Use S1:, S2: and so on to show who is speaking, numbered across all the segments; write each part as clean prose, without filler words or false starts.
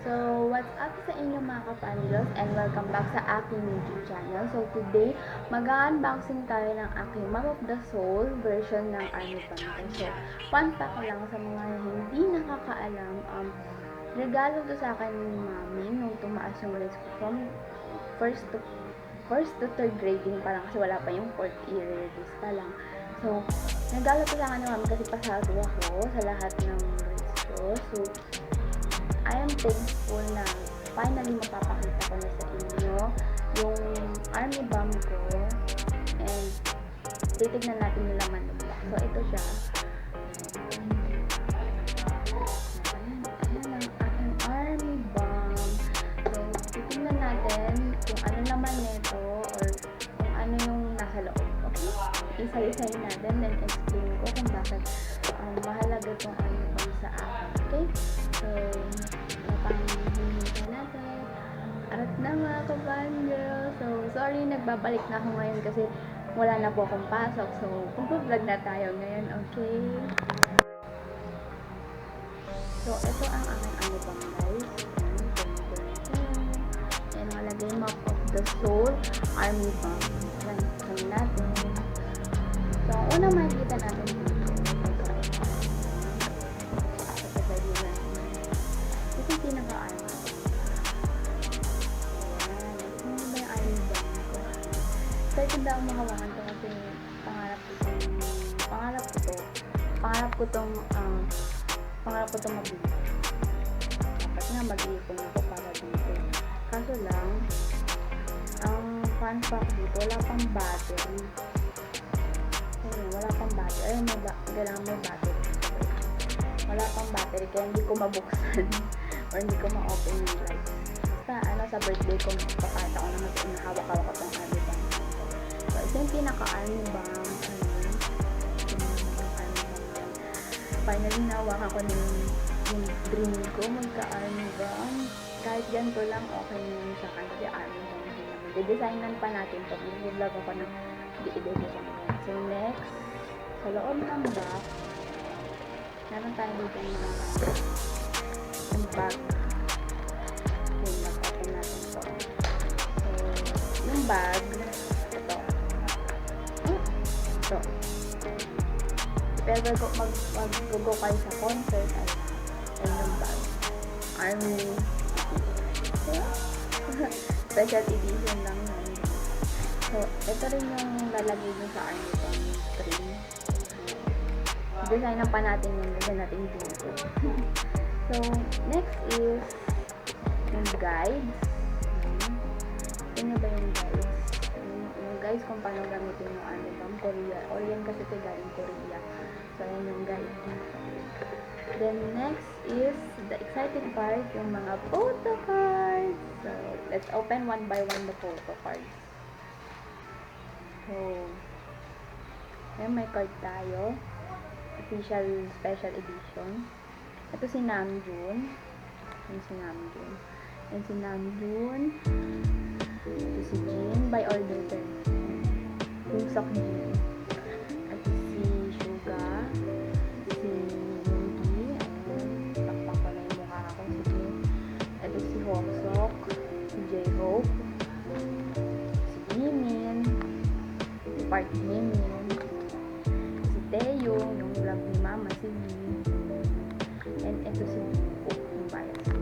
S1: So, what's up sa inyo mga kapanglos and welcome back sa aking YouTube channel. So, today, mag-unboxing tayo ng aking Map of the Soul version ng Army Band. So, fun fact lang sa mga hindi nakakaalam, regalo to sa akin ni Mami nung tumaas yung grades ko from first to third grading pa lang kasi wala pa yung fourth year release pa lang. So, regalo to sa akin ni Mami kasi pasado ako sa lahat ng grades ko. So, I am thankful na finally mapapakita ko na sa inyo yung army bomb ko and titignan natin yung laman ng box. So, ito siya. Ayan ang aking army bomb. So, titignan natin kung ano naman nito or kung ano yung nasa loob. Okay? Isa-isahin natin then explain ko kung bakit mahalaga itong army bomb sa akin. Okay? So, napanghihinta natin. At na mga kabandyo. So, sorry, nagbabalik na ako ngayon kasi wala na po akong pasok. So, mag-vlog na tayo ngayon, okay? So, ito ang aking album, guys. Ayan, nakalagay Map of the Soul Army Bomb. Ayan, natin. So, una makikita natin dito. Ito yung pinaka-army. Excited na ako makawakan to kasi pangarap ko tong mabili. Dapat nga mag-iipon ako para dito. Kaso lang, ang fun fact dito, wala pang battery. Wala pang battery. Ayun, kailangan may battery. Wala pang battery kaya hindi ko mabuksan or hindi ko ma-open yung light. Basta, sa birthday ko, papakita ko naman sa inahawak-hawak ko tong army bomb. So, ito yung pinaka-army bomb. Finally, nawakan ko na yung dream ko, magka-army bomb. Kahit ganito lang, okay na yun sa kanya. Kasi army bomb din naman. De-designan pa natin ito. Mag-vlog ako ng de-design. So, next, sa loob ng box, meron tayo dito yung bag. Okay, mag-open natin ito. So, yung bag, ito. Pero mag-go kayo sa concert at yung bag. Army. Special edition lang yun. So, ito rin yung lalagay nyo sa army bomb screen. Designan pa natin yung lagyan natin dito. So, next is yung guides. Ano ba yung guides? Yung guides kung paano gamitin yung army bomb, Korea. O yan kasi ito galing Korea. So, yan yung guide. Then, next is the exciting part, yung mga photo cards. So, let's open one by one the photo cards. So, ayan, may card tayo. Official special edition. Ito si Namjoon. Yan si Namjoon. Yan si Namjoon. Ito si Jin. By order din. Yung Sok Jin. Ito si Suga. Si Yoongi. Ayan. Takpak ko na yung mukha ko. Si Jin. Ito si Hongsok. Si J-Hope. Si Jimin. Si Park Jimin. Si Taeyo. Yung vlog ni Mama. Si Lee. And ito si Buko. Yung bias ko.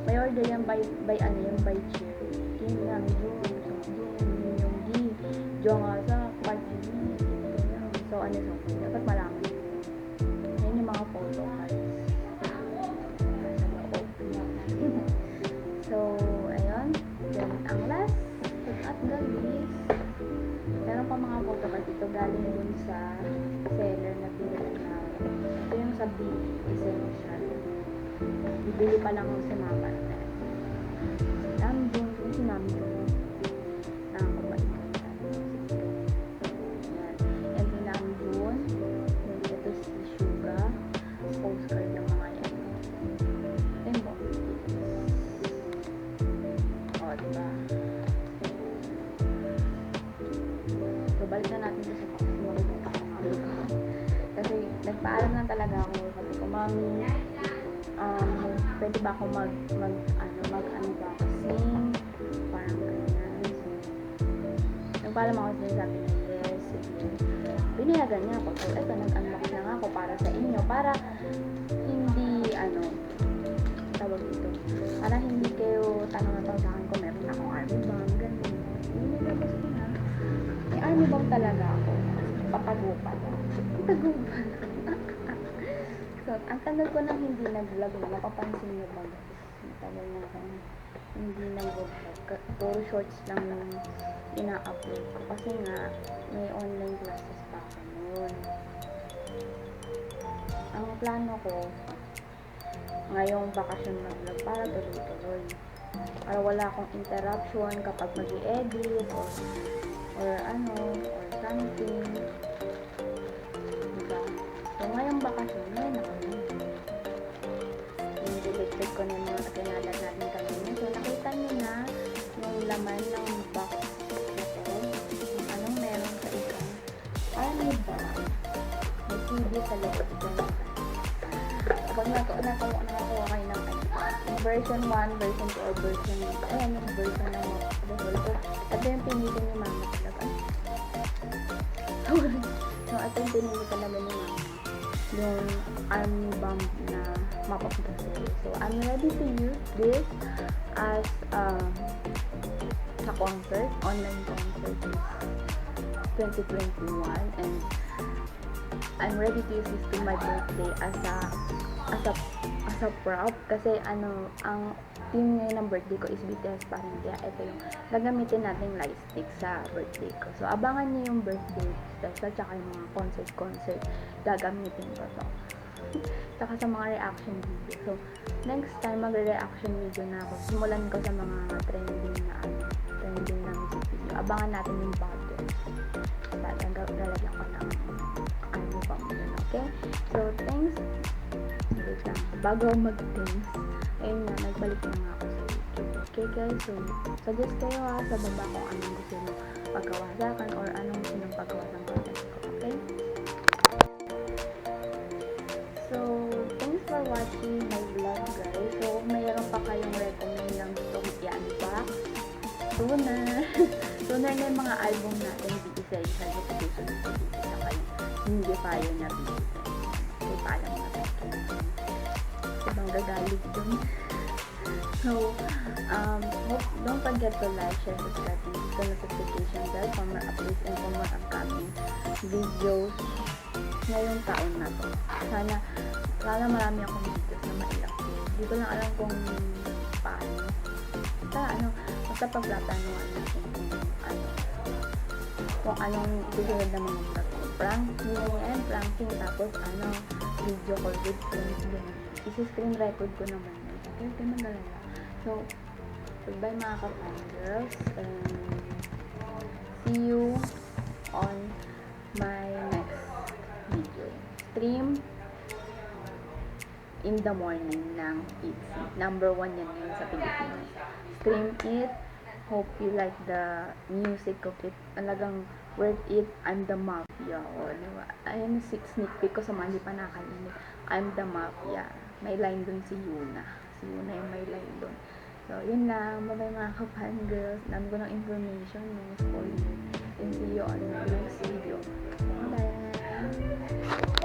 S1: May order yan by ano yung by cheer. Kim Yang Jun. Yung G. Jo nga sa Park Jimin. So ano so. Dapat malaman. Yan yung mga photo cards. So, ayun. Then, ang last at guys, meron pa mga photo cards dito galing dun sa seller na pinili na. Ito yung sa B Essential. Bibili pa lang ako sa mama. Si Namjoon. Nakakabalik ko. Yan si Namjoon. Ito si Suga. Postcard ng mga yan. Ito yung box. O, diba? So, balik na natin sa box. Kasi nagpaalam na talaga ako. Sabi ko, Mami, pwede ba ako mag-unboxing, parang ganyan. So, nung pala ako sinasabi na yes, binayagan niya ako. So, eto, nag-unbox na nga ako para sa inyo, para hindi, tawag dito, para hindi kayo tanong na sa akin kung meron akong army bomb, ganyan. Nilabas ko na. May army bomb talaga ako. Patagupan. So, ang tagal ko nang hindi nag-vlog na, mapapansin nyo ba guys? Ang tagal na akong hindi nag-vlog. Puro shorts lang yung ina-upload ko. Kasi nga, may online classes pa ako noon. Ang plano ko, ngayong bakasyon mag-vlog para tuloy-tuloy. Para wala akong interruption kapag mag-i-edit or something. Diba? So, ngayong bakasyon, ngayon ako yun. Nililigtad ko na yung mga kinalat natin kanina. So, nakita nyo na yung laman ng box na to. Yung anong meron sa isang army bag. May CD sa loob dyan. Kapag nakakuha kayo ng version 1, version 2, or version, ayan yung version ng MOTS. So, ito yung pinili ni mama talaga. So, ito yung pinili talaga ni mama. Yung army bomb na map of the soul. So, I'm ready to use this as sa concert, online concert is 2021, and I'm ready to use this to my birthday as a prop, kasi ang team ngayon ng birthday ko is BTS pa rin, kaya ito yung gagamitin nating light stick sa birthday ko. So, abangan niyo yung birthday special, tsaka yung mga concert, gagamitin ko to. Tsaka sa mga reaction video. So, next time magre-reaction video na ako, simulan ko sa mga trending na music video. Abangan natin yung budget. Lalagyan ko ng army bomb yun, okay? So, thanks. Wait lang. Bago mag-thanks, ayun na, nagbalik na nga ako sa YouTube. Okay guys, so, suggest kayo sa baba kung anong gusto nyo paggawa sa akin or anong gusto nyo paggawa ng content ko, okay? So, thanks for watching my vlog guys. So, mayroon pa kayong recommend lang gusto i-unbox sooner na yung mga album natin isa-isa yung susunod ko dito sa kayo hindi fire na video. Okay, paalam na tayo. Ibang gagalit dun. So, don't forget to like, share, subscribe, and hit the notification bell for more updates and for more upcoming videos ngayong taon na to. Sana marami akong videos na maiyak. Hindi ko lang alam kung paano. Basta pagplaplanuhan natin kung anong susunod na mga vlog. Pranking, tapos video call with friends din. Isi-screen record ko naman yun. Okay, magalala. So, goodbye mga ka-fangirls, and see you on my next video. Stream in the morning ng ITZY. Number 1 yan ngayon sa Pilipinas. Stream it. Hope you like the music of it. Talagang worth it. I'm the Mafia. O, diba? Ayun, sneak peek ko sa mga hindi pa nakalimutan. I'm the Mafia. May line dun si Yuna. Si Yuna yung may line dun. So, yun lang. Bye-bye mga ka-fangirls. Dami ko ng information. No spoiler. And see you on the next video. Bye!